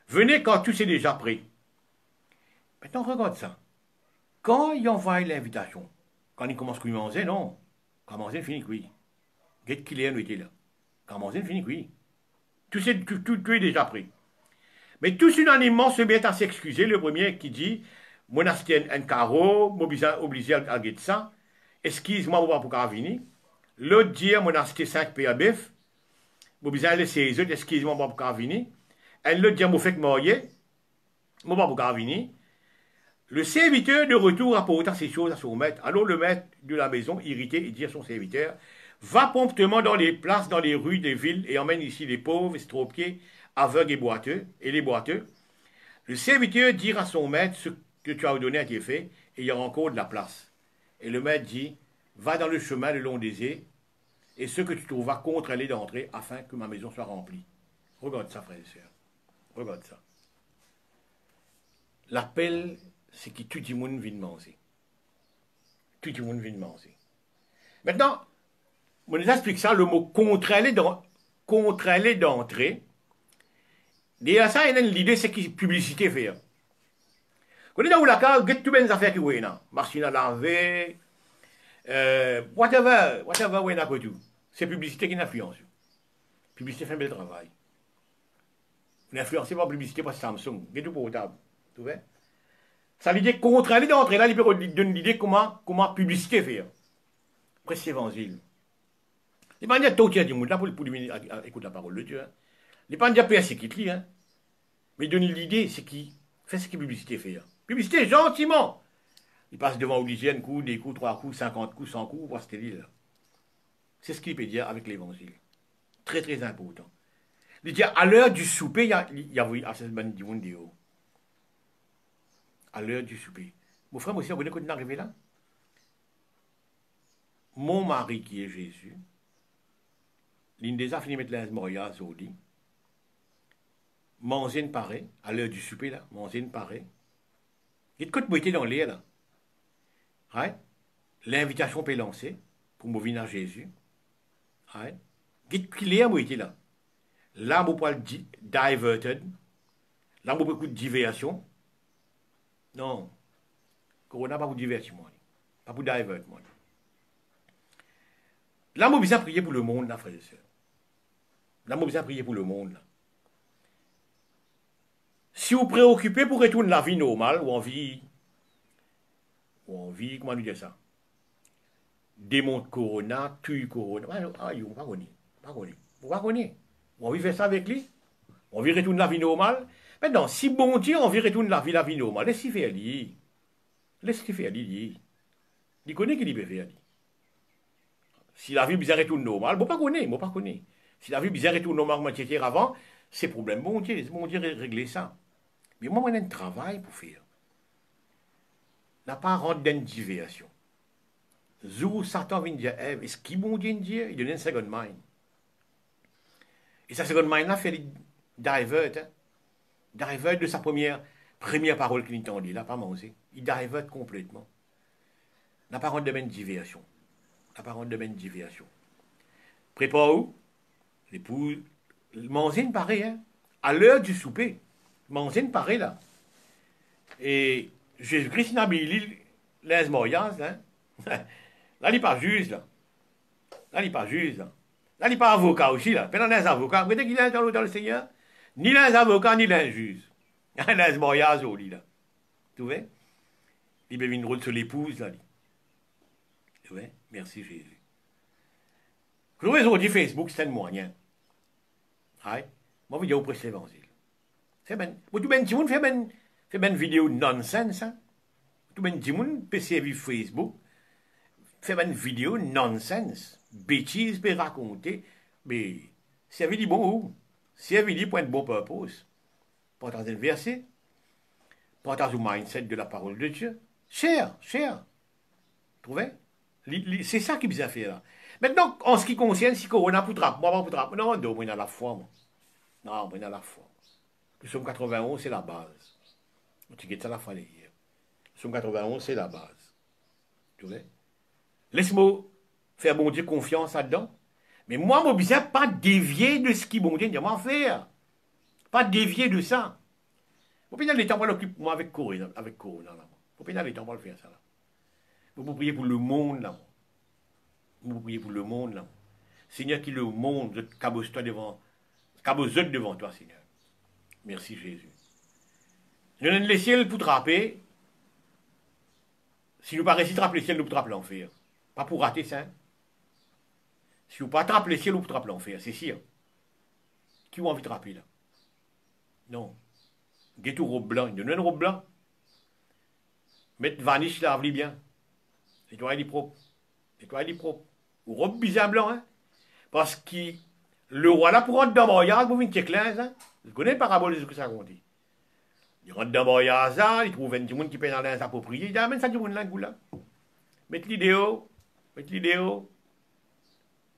venez quand tout est déjà prêt. Maintenant, regarde ça. Quand il envoie l'invitation, quand il commence à manger, non. Commencez fini, oui. Get qu'il est, nous était là. Commencez fini, oui. Tout est déjà pris. Mais tous unanimement se mettent à s'excuser. Le premier qui dit, monastère en carreau, obligé à guetter ça. Excuse-moi, on va pour venir. L'autre dit, monastère 5 PABF. Obligé à laisser les autres, excuse-moi, on va pour venir. Et l'autre dit, mon fait marier. On va pour venir. Le serviteur de retour apporta ces choses à son maître. Alors le maître de la maison, irrité, il dit à son serviteur, va promptement dans les places, dans les rues des villes et emmène ici les pauvres, estropiés, aveugles et les boiteux. Le serviteur dit à son maître, ce que tu as donné a été fait, et il y a encore de la place. Et le maître dit, va dans le chemin le long des ais, et ce que tu trouveras contre les d'entrée, afin que ma maison soit remplie. Regarde ça, frères et sœurs. Regarde ça. L'appel, c'est que tout le monde vient de manger. Tout le monde vient de manger. Maintenant, on nous explique ça, le mot contre les d'entrée. Déjà ça, l'idée, c'est que publicité fait. Quand on est dans la case, il y a toutes les affaires qui sont là. Machine à laver, whatever, c'est publicité qui influence. Publicité fait un bel travail. On est influencé par la publicité par Samsung. Il y a tout portable. Tu vois? Ça veut dire contre les d'entrée. Là, il peut donner l'idée comment publicité faire. Après, c'est évangile. Il n'y a pas de tout qui a dit, là, pour écouter la parole de Dieu. Hein. Il n'y a pas de PSC qui lit. Hein. Mais donner l'idée, c'est qui fait ce que publicité fait. Hein. Publicité, gentiment. Il passe devant un coup, des coups, 3 coups, 50 coups, 100 coups, pour c'était là. C'est ce qu'il peut dire avec l'évangile. Très, très important. Il dit, à l'heure du souper, il y a cette bande du monde. À l'heure du souper. Mon frère, aussi, vous voyez quand il est arrivé là? Mon mari qui est Jésus, l'une des a fini de mettre l'inz moria au lit. Manger une parée, à l'heure du souper là, manger une parée. Il y a de quoi de boiter dans l'air là. Ouais. L'invitation peut lancer pour me venir à Jésus. Ouais. Il y a de quoi l'air boiter là. Là, on peut diverted. Là, on peut beaucoup de diversion. Non. Corona, pas pour divertir, moi. Pas pour divert, moi. Là, on besoin prier pour le monde, là, frères et sœurs. Là, on besoin prier pour le monde, là. Si vous préoccupez pour retourner la vie normale, ou en vie, comment nous dire ça? Démonte Corona, tue Corona. Ah, on pas connaître. Vous pas connaître. On vit faire ça avec lui. On vit retourner la vie normale. Maintenant, si bon Dieu, on vit retourner la vie normale, laissez-y faire lui. Laissez-y faire lui. Il connaît qu'il peut faire lui. Si la vie bizarre retourne normale, moi pas connaître. Si la vie bizarre retourne normalement avant, c'est problème bon Dieu régler ça. Mais moi, j'ai un travail pour faire. La parole d'une diversion. Zou Satan vient dire, est-ce qu'il bon Dieu dire? Il donne une second mind. Et sa second mind là fait le divert. Hein? Divert de sa première parole qu'il entendit, là, pas manger. Il divert complètement. La parole de diversion. La parole de diversion. Prépare où? L'épouse, manger une parée, hein? À l'heure du souper. Manger une parée, là. Et Jésus-Christ n'a pas mis les moyens, hein? Là, il n'est pas juge, là. Là, il n'est pas juge, là. Là, il n'est pas avocat aussi, là. Pendant les avocats, vous voyez qu'il est dans le Seigneur? Ni les avocats, ni les juges. Les moyens, au lit, là. Tu vois? Il met une rôle sur l'épouse, là. Tu vois? Merci, Jésus. Vous voyez, aujourd'hui, Facebook, c'est un moyen. Ouais. Moi, je vous dis, prêchez l'évangile. C'est ben. Tout le monde fait une vidéo nonsense, hein? Tout le monde peut servir Facebook. Fait une vidéo nonsense. Bêtises, peut raconter. Mais, servir du bon où? Servir du point de bon purpose. Partager le verset. Partager le mindset de la parole de Dieu. Cher. Vous trouvez? C'est ça qui bien fait là. Maintenant, en ce qui concerne, si Corona pour trappe, moi, pour trappe. Non, moi, il a la foi, moi. Non, moi, il a la foi. Le Somme 91, c'est la base. Tu sais, ça la fallait hier. Le Somme 91, c'est la base. Tu vois? Laisse-moi faire bon Dieu confiance là-dedans. Mais moi, je ne besoin pas dévier de ce qui bon Dieu dit moi faire. Pas dévier de ça. Vous pouvez aller temps pour l'occuper, moi, avec Corona. Vous pouvez aller temps pour le faire ça là. Vous prier pour le monde là. Vous priez pour le monde, là. Seigneur, qui le monde, cabose-toi devant toi, Seigneur. Merci, Jésus. Nous avons le ciel pour trapper. Si nous pas réussi à trapper le ciel, nous pouvons trapper l'enfer. Pas pour rater ça. Hein. Si vous pas trapper le ciel, nous pouvons trapper l'enfer, c'est sûr. Qui a envie de trapper, là? Non. Get robe blanc. Il donne une robe blanc. Mettre vanish là, avli bien. Nettoyer les propres. Nettoyer les propres. Ou robe bizarre blanc, hein. Parce que le roi là, pour rentrer dans le voyage, vous venez de checker, hein. Vous connaissez le parabole de ce que ça raconte. Il rentre dans le voyage, il trouve un petit monde qui paye dans les appropriés. Il dit, amène ça du monde là, là. Mettez l'idéo. Mettez l'idéo.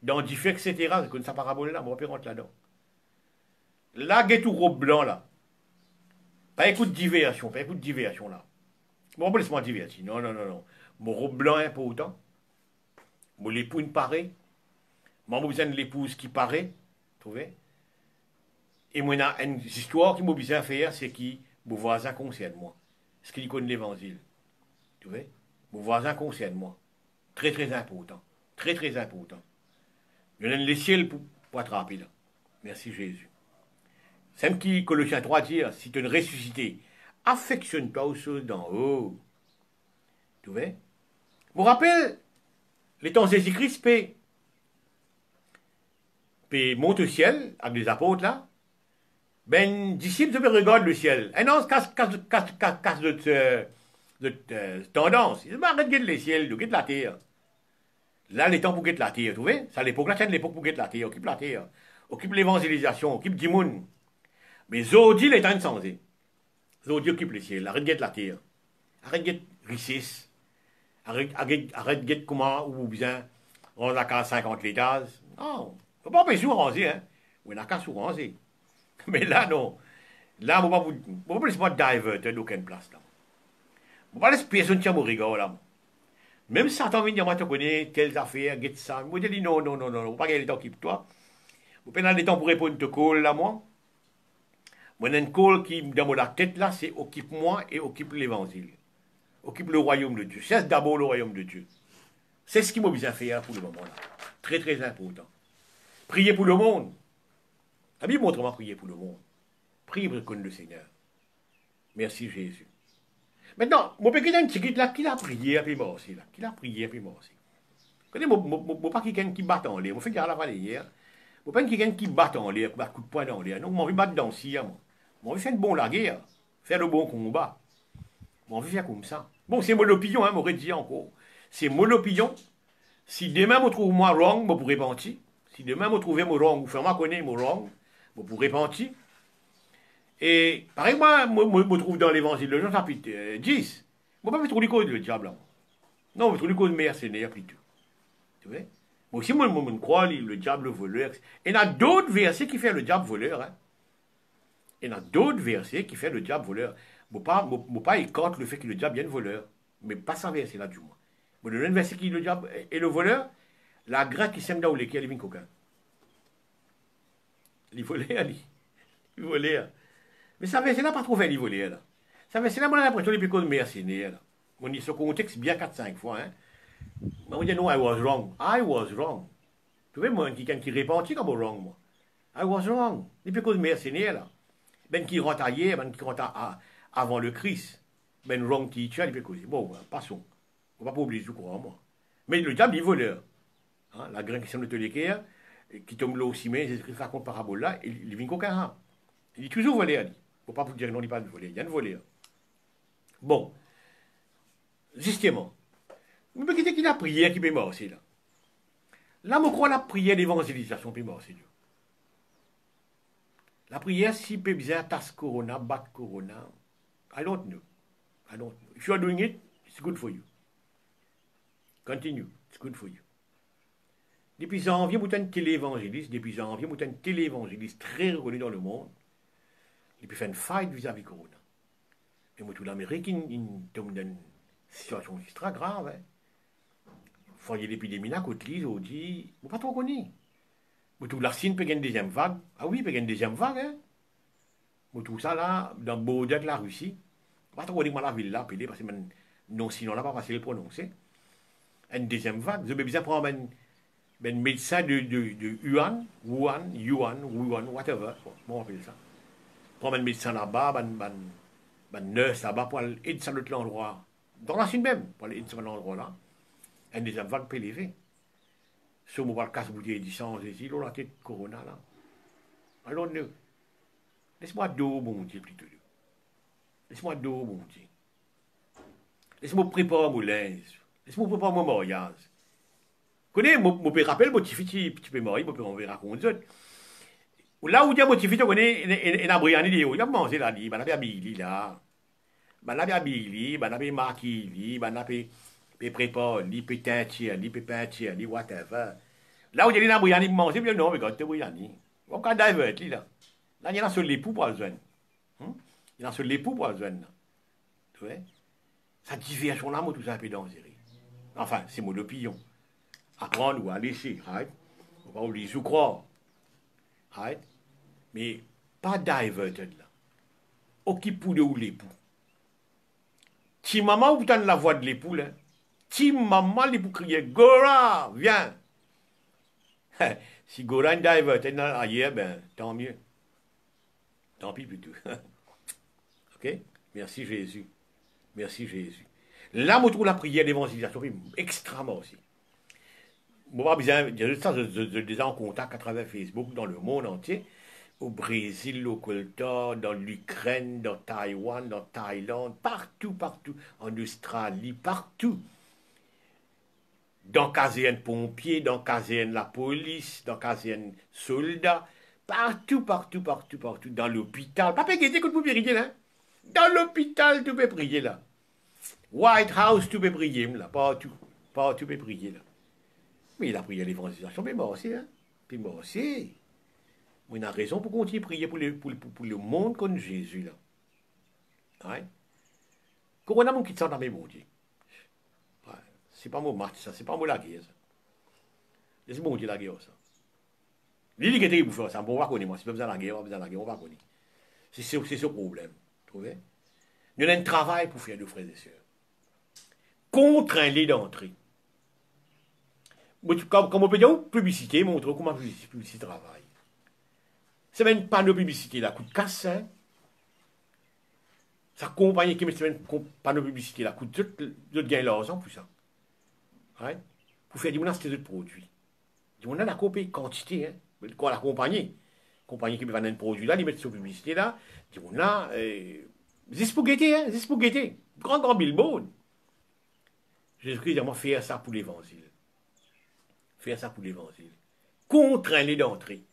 Dans Diffé, etc. Vous connaissez sa parabole là, on va rentrer là-dedans. Là, get tout robe blanc là. Pas écoute diversion, pas écoute diversion là. Bon, laisse-moi divertir. Non, non, non, non. Mon robe blanc est pas autant. Mon l'époux paraît. Moi, j'ai besoin de l'épouse qui paraît. Vous trouvez? Et moi, une histoire qui m'a besoin de faire, c'est que mon voisin concerne moi. Est-ce qu'il connaît l'évangile? Tu vois? Mon voisin concerne moi. Très, très important. Très, très important. Je donne le ciel pour attraper là. Merci Jésus. C'est qui Colossiens 3 dit, si tu es ressuscité, affectionne-toi aux choses d'en haut. Tu vois? Je me rappelle, les temps Jésus-Christ, puis monte au ciel, avec les apôtres là, ben, disciples, je regarde le ciel. Et non, casse de tendance. Ils disent, arrête de guetter le ciel, de guetter la terre. Là, les temps pour guetter la terre, tu vois? C'est à l'époque, là, c'est l'époque pour guetter la terre, occupe la terre, occupe l'évangélisation, occupe du monde. Mais Zodi, les temps de changer. Zodi occupe le ciel, arrête de guetter la terre. Arrête de guetter richesse. Arrête de guetter comment, ou bien, on a qu'à 50 l'étage. Non, faut pas empêcher de ranger, hein. On a qu'à ranger. Mais là, non. Là, on ne peut pas divertir d'aucune place. Là. On ne peut pas laisser personne qui rigole là. Même si Satan vient dire, moi, tu connais telles affaires, get ça. Moi, je dis non, non, non, non, non. Pas gagner le temps qui pour toi. Vous prenez le temps pour répondre à call là, moi. Moi, j'ai une call qui, dans la tête là, c'est occupe-moi et occupe l'évangile. Occupe le royaume de Dieu. Cesse d'abord le royaume de Dieu. C'est ce qui m'a besoin de faire pour le moment là. Très, très important. Priez pour le monde. La Bible montre comment prier pour le monde. Priez pour le Seigneur. Merci Jésus. Maintenant, mon petit un petit là, qui l'a prié et puis mort aussi là. Qui l'a prié et puis mort aussi. Vous connaissez, mon pas quelqu'un qui bat en l'air. Mon fait dire à la vallée hier. Mon pas quelqu'un qui bat en l'air, qui bat coup de poing dans l'air. Non, mon envie de battre dans le ciel, moi. Mon envie de faire une bonne la guerre. Faire le bon combat. Mon envie de faire comme ça. Bon, c'est mon opinion, hein, m'aurait dit encore. C'est mon opinion. Si demain, je trouve moi wrong, je pourrais pentir. Si demain, je trouve moi wrong, ou faire moi connaître moi wrong, je pourrais pentir. Et, pareil, moi, je me trouve dans l'évangile de Jean chapitre 10. Je ne vais pas trouver cause le diable. Non, je trouve cause mercenaire plutôt. Tu vois? Moi aussi, moi, je crois le diable voleur. Et il y a d'autres versets qui font le diable voleur. Hein. Il y a d'autres versets qui font le diable voleur. Je ne pas écarter le fait que le diable est un voleur. Mais pas sans verset là, du moins. Je donne un verset qui est le diable et le voleur. La grâce qui sème dans lequel il vient coquin. Il voleur, il voleur. Mais ça verset là pas trop fait les voleurs là. Ça verset là, moi j'ai l'impression les plus mercenaires là. On dit ce contexte bien 4-5 fois. Hein. On dit non, I was wrong. I was wrong. Tu vois, moi, quelqu'un qui répondit comme wrong, moi. I was wrong. Les plus mercenaires là. Ben qui rentre ailleurs, ben qui rentre avant le Christ. Ben wrong teacher, il peut causer. Bon, passons. On va pas oublier ce courant, moi. Mais le diable, il est voleur. Hein, la graine qui semble te l'équerre, qui tombe là aussi, mais Jésus-Christ raconte parabole là, il vient coquin. Il est toujours voleur. Il ne faut pas vous dire non, il n'est pas de voleur. Il y a un voleur. Bon. Justement. Vous me dites qu'il a prié qui est mort aussi là. Là, je crois la prière d'évangélisation qui est mort, c'est Dieu. La prière, si peut bien tasse corona, bat corona, I don't know. I don't know. If you are doing it, it's good for you. Continue, it's good for you. Depuis janvier, vous êtes un téléévangéliste. Depuis janvier, vous êtes un téléévangéliste très reconnu dans le monde. Il peut faire une fight vis-à-vis Corona. Et moi, tout l'Amérique, il tombe dans une situation extra grave. Hein. Il faut y l'épidémie là, côté lise, on dit, vous pas trop connu. Moi, tout la Chine peut gagner une deuxième vague. Ah oui, peut gagner une deuxième vague. Hein. Moi, tout ça là, dans le border de la Russie. Pas trop dire moi la ville là, parce que non, sinon là, pas facile de prononcer. Une deuxième vague. Vous avez besoin de prendre ben médecin de Wuhan, whatever, comment on appelle ça. Prend un médecin là-bas, ben nurse là-bas pour aller aider ça l'autre endroit. Dans la Chine même, pour aller aider ça l'endroit là. Un des vagues PLV. Si on va le casse bouteille d'essence, ici, là, la tête corona là. Alors, laisse-moi d'eau, mon Dieu, plutôt. Laisse-moi d'eau, mon Dieu. Laisse-moi préparer mon linge. Laisse-moi préparer mon mariage. Connais, mon père rappelle, mon petit peu mari, mon père on verra qu'on dit. Là où il y a mon petit connais, il y a Briani, il y a mangé là, il y a Billy là. Il y a Billy, il y a Marquis, il y a préparer, il peut teintir, il peut peintir, il whatever. Là où il y a Briani, il mange, il non, regarde, Briani. On peut divert, là. Là, il y en a sur l'époux pour le joindre. Il y en a sur l'époux pour le joindre. Tu vois? Ça diversion là, moi, tout ça, un peu dangereux. Enfin, c'est mon opinion. Apprendre ou à laisser, right? On va oublier sous croire. Right? Mais pas diverted là. Occupe de ou l'époux. Si maman ou t'as la voix de l'époux là, si maman l'époux criait Gora, viens. Si Gora est diverted ailleurs, ben tant mieux. Tant pis plutôt. Ok? Merci Jésus. Merci Jésus. Là, je trouve la prière d'évangélisation extrêmement aussi. Moi, je déjà en contact à travers Facebook dans le monde entier, au Brésil, au Colta, dans l'Ukraine, dans Taïwan, dans Thaïlande, partout, partout, en Australie, partout. Dans caserne pompiers, dans caserne la police, dans caserne soldats, partout, partout, partout, partout, dans l'hôpital. Pas pégué, écoute, vous prier là. Dans l'hôpital, tu peux prier là. White House, tu peux prier là. Partout, partout, tu peux prier là. Mais il a prié l'évangélisation, mais moi aussi, hein. Puis moi aussi. On a raison pour continuer à prier pour le monde comme Jésus, là. Ouais. Quand on a mon qui te sent dans mes mon Dieu. Ouais. C'est pas mon match, ça. C'est pas mon la guerre, ça. C'est mon Dieu la guerre, ça. L'île qui était pour faire ça, on va connaître, moi. Si pas besoin de la guerre, on va connaître. C'est ce problème. Vous trouvez? Nous avons un travail pour faire, de frères et sœurs. Contraint-les d'entrer. Comme on peut dire, publicité, montre comment publicité travaille. C'est même pas de publicité, la coûte casse, hein. Ça compagnie qui met pas de publicité, la coûte de gain l'argent pour ça. Ouais. Pour faire des menaces de produits. On a la quantité, hein. Quoi, la compagnie qui va vendre un produit là, ils mettent sur publicité là. On a, c'est spaghetti, hein, c'est spaghetti. Grand billboard. Jésus-Christ dit, moi, faire ça pour l'évangile. Faire ça pour l'évangile. Contraint-les d'entrer.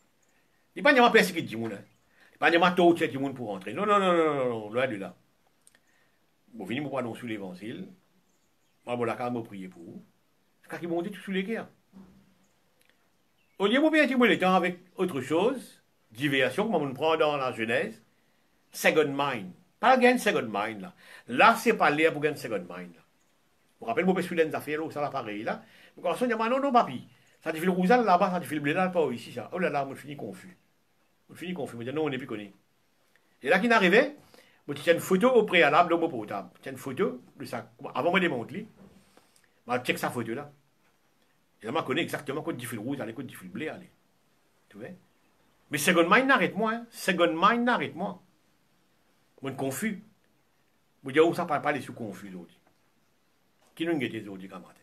Il n'y a pas de persécuter du monde. Il n'y a pas de torturer du monde pour entrer. Non, non, non, non, non, non, loin de là. Bon, venez me prendre sous l'évangile. Moi, bon, la je prier pour vous. C'est quand ils m'ont dit tout sous les guerres. Au lieu de bien dire le temps avec autre chose, diversion, comme on prend dans la Genèse, second mind. Pas gain second mind là. Là, c'est pas l'air pour gagner second mind là. Vous rappelez, moi, je suis dans les affaires, ça va pareil là. Le garçon dit, non, non, papi. Ça te fait le rousal là-bas, ça te fait le blé là, pas ici, ça. Oh là là, moi, je finis confus. Je finis confus. Je dis, non, on n'est plus connu. Et là, qu'il arrivait, je tiens une photo au préalable de mon portable. Je tiens une photo de ça. Avant, je démonte-lui. Je check sa photo là. Et là, je connais exactement quand il fait le rouge, allez, quand il fait le blé, allez. Tu vois? Mais second mind, n'arrête-moi, hein. Second mind, n'arrête-moi. Moi, je suis confus. Je dis, oh, ça parle pas les sous confus, aujourd'hui. Qui nous guette aujourd'hui, camarade?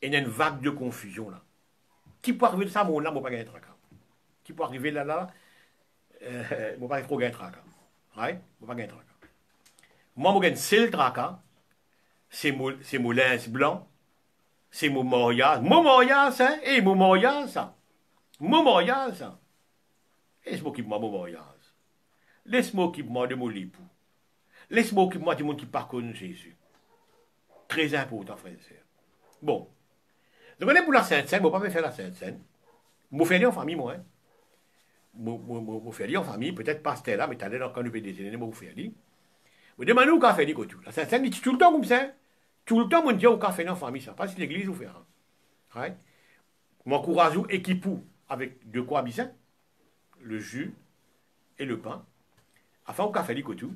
Et il y a une vague de confusion là. Qui peut arriver de ça, mon là, je ne vais pas gagner tracas. Qui peut arriver là, je ne vais pas trop gagner tracas. Ouais, je ne vais pas gagner tracas. Moi, je gagne seul tracas, c'est mon linge blanc, c'est mon mariage. Mon mariage, hein? Et mon mariage, ça. Mon mariage, ça. Laisse-moi occuper moi mon mariage. Laisse-moi occuper moi de mon époux. Laisse-moi occuper moi du monde qui part comme Jésus. Très important, frères et sœurs. Bon. Je connais pour la Sainte-Seine, je ne vais pas faire la Sainte-Seine. Je vais faire en famille, moi. Hein. Je vais faire en famille, peut-être pas là, mais tu as dans le des années, je vais faire. Je demande au café, tout. La Sainte-Seine, tout le temps comme ça. Tout le temps, je dis au café en famille, ça. Pas si l'église ou faire. Right? Je m'encourage équipe avec de quoi bissin, le jus et le pain, afin au café, tout.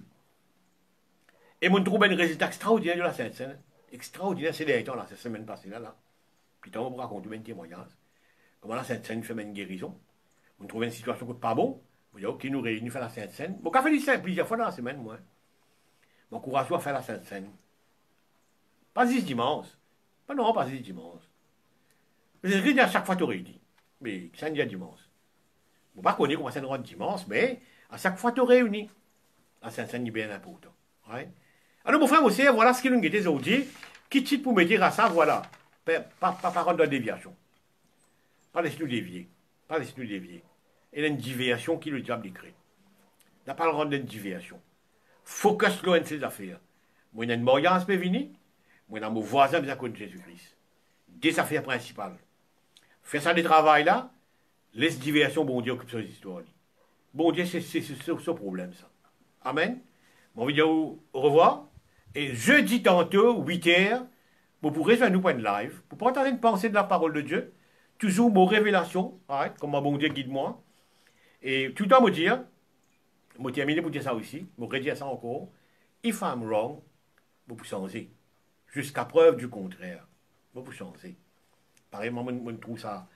Et je trouve un résultat extraordinaire de la Sainte-Seine. Extraordinaire, c'est les temps, là, cette semaine passée, là. Puis on vous raconte un témoignage. Comment la Sainte-Seine fait une guérison. On trouve une situation qui n'est pas bon. Vous dites, ok, nous réunissons faire la Sainte-Seine. Bon, quand fait du plusieurs fois dans la semaine, moi. Mon courage à faire la Sainte-Seine. Pas 10 dimanche. Pas non, pas 10 dimanche. Je dis à chaque fois tu réunis. Mais samedi à dimanche. Bon, pas connaître comment c'est le dimanche, mais à chaque fois tu réunis. La Sainte-Seine est bien important. Ouais. Alors, mon frère, aussi, voilà ce qu'il nous a dit aujourd'hui. Qui titre pour me dire à ça, voilà. Pas parole de déviation. Pas laisser nous dévier. Pas laisser nous dévier. Et il y a une déviation qui le diable écrit. Il n'a pas le rendre d'une déviation. Focus loin de ces affaires. Moi, il y a une mariage qui est venue. Moi, il y a mon voisin qui a connu Jésus-Christ. Des affaires principales. Faire ça des travail là, laisse déviation, bon Dieu, occupe ces histoires. Bon Dieu, c'est ce problème, ça. Amen. Bon vidéo, au revoir. Et jeudi tantôt, 8h, vous pourrez faire nous une live. Vous pourrez entendre une pensée de la parole de Dieu. Toujours mon révélation, right, comme mon bon Dieu guide-moi. Et tout le temps me dire, je vais terminer pour dire ça aussi, je vais redire ça encore. If I'm wrong, vous pouvez changer. Jusqu'à preuve du contraire. Vous pouvez changer. Pareil, moi, je trouve ça,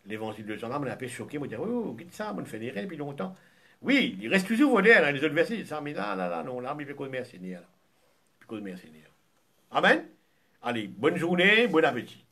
l'évangile de Jean-là, m'a un peu choqué, je me dis, oh, quitte ça, on fait des rêves depuis longtemps. Oui, il reste toujours moderne, hein, les autres versets, ça, mais là, non, là, il fait cause mercenaire. Amen. Allez, bonne journée, bon appétit.